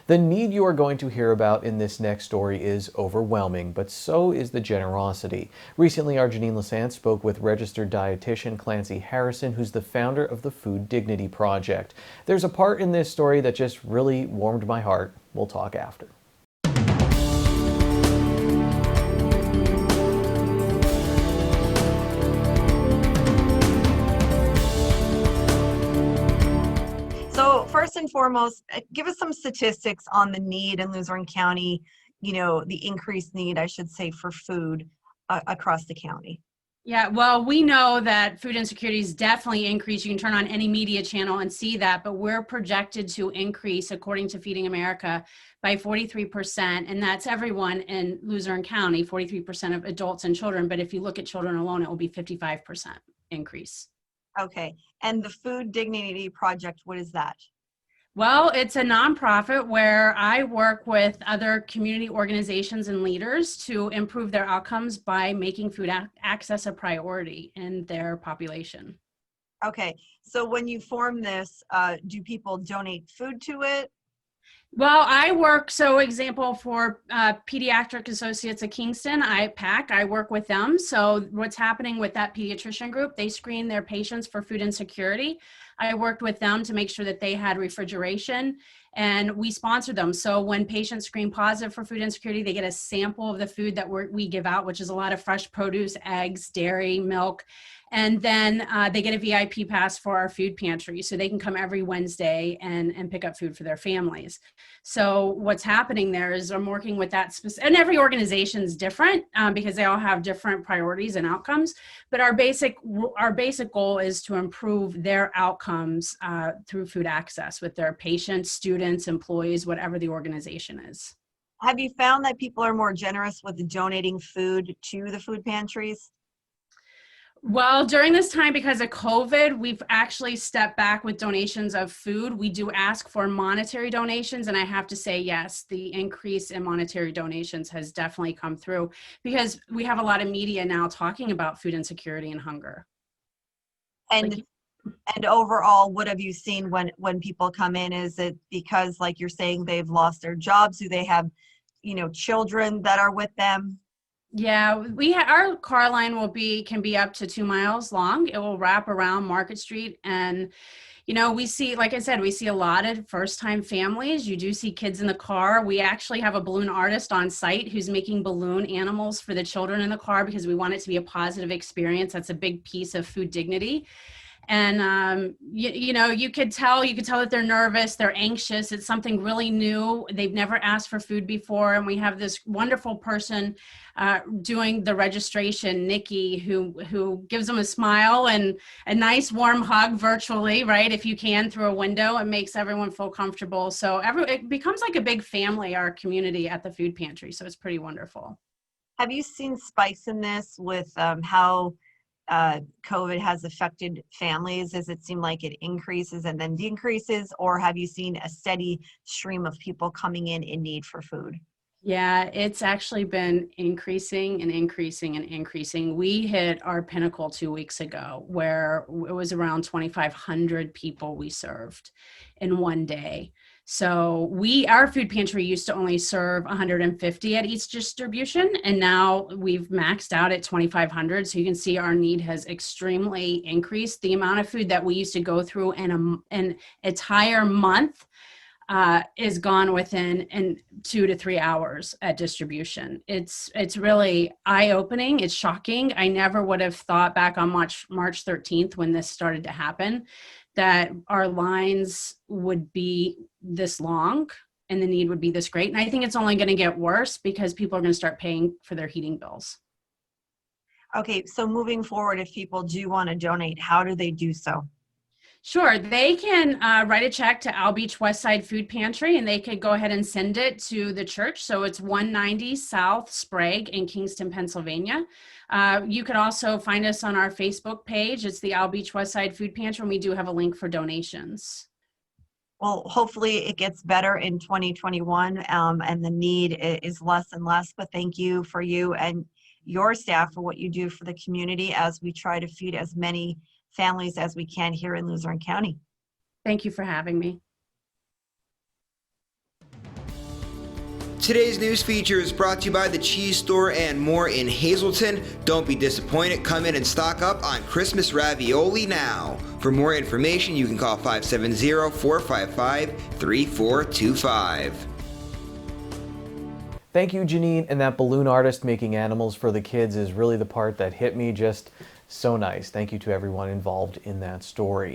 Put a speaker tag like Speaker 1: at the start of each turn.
Speaker 1: The need you are going to hear about in this next story is overwhelming, but so is the generosity. Recently, our Janine Lasant spoke with registered dietitian Clancy Harrison, who's the founder of the Food Dignity Project. There's a part in this story that just really warmed my heart. We'll talk after.
Speaker 2: So first and foremost, give us some statistics on the need in Luzerne County, the increased need, I should say, for food across the county.
Speaker 3: Yeah, well, we know that food insecurity is definitely increased. You can turn on any media channel and see that, but we're projected to increase, according to Feeding America, by 43%, and that's everyone in Luzerne County, 43% of adults and children, but if you look at children alone, it will be 55% increase.
Speaker 2: Okay, and the Food Dignity Project, what is that?
Speaker 3: Well, it's a nonprofit where I work with other community organizations and leaders to improve their outcomes by making food access a priority in their population.
Speaker 2: Okay, so when you form this, do people donate food to it?
Speaker 3: Well, I work, so example for Pediatric Associates of Kingston, I work with them. So what's happening with that pediatrician group, they screen their patients for food insecurity. I worked with them to make sure that they had refrigeration, and we sponsor them. So when patients screen positive for food insecurity, they get a sample of the food that we give out, which is a lot of fresh produce, eggs, dairy, milk. And then they get a VIP pass for our food pantry, so they can come every Wednesday and pick up food for their families. So what's happening there is I'm working with that and every organization is different because they all have different priorities and outcomes. But our basic goal is to improve their outcomes through food access with their patients, students, employees, whatever the organization is.
Speaker 2: Have you found that people are more generous with donating food to the food pantries?
Speaker 3: Well, during this time, because of COVID, we've actually stepped back with donations of food. We do ask for monetary donations, and I have to say, yes, the increase in monetary donations has definitely come through because we have a lot of media now talking about food insecurity and hunger.
Speaker 2: And overall, what have you seen when people come in? Is it because, like you're saying, they've lost their jobs? Do they have, children that are with them?
Speaker 3: Yeah, our car line can be up to 2 miles long. It will wrap around Market Street, and we see, like I said, we see a lot of first-time families. You do see kids in the car. We actually have a balloon artist on site who's making balloon animals for the children in the car because we want it to be a positive experience. That's a big piece of food dignity. And you could tell that they're nervous, they're anxious. It's something really new. They've never asked for food before. And we have this wonderful person doing the registration, Nikki, who gives them a smile and a nice warm hug virtually, right? If you can, through a window, it makes everyone feel comfortable. So it becomes like a big family, our community at the food pantry. So it's pretty wonderful.
Speaker 2: Have you seen spikes in this with how COVID has affected families? Does it seem like it increases and then decreases, or have you seen a steady stream of people coming in need for food?
Speaker 3: Yeah, it's actually been increasing and increasing and increasing. We hit our pinnacle 2 weeks ago where it was around 2,500 people we served in one day. So our food pantry used to only serve 150 at each distribution, and now we've maxed out at 2,500. So you can see our need has extremely increased. The amount of food that we used to go through in an entire month is gone within 2 to 3 hours at distribution. It's really eye-opening. It's shocking. I never would have thought back on March 13th when this started to happen that our lines would be this long and the need would be this great. And I think it's only going to get worse because people are going to start paying for their heating bills.
Speaker 2: Okay, so moving forward, if people do want to donate, how do they do so?
Speaker 3: Sure, they can write a check to Owl Beach Westside Food Pantry, and they could go ahead and send it to the church. So it's 190 South Sprague in Kingston, Pennsylvania. You could also find us on our Facebook page. It's the Owl Beach Westside Food Pantry, and we do have a link for donations.
Speaker 2: Well, hopefully it gets better in 2021 and the need is less and less, but thank you for you and your staff for what you do for the community as we try to feed as many families as we can here in Luzerne County.
Speaker 3: Thank you for having me.
Speaker 4: Today's news feature is brought to you by the Cheese Store and more in Hazleton. Don't be disappointed. Come in and stock up on Christmas ravioli now. For more information, you can call 570-455-3425.
Speaker 1: Thank you, Janine. And that balloon artist making animals for the kids is really the part that hit me just so nice. Thank you to everyone involved in that story.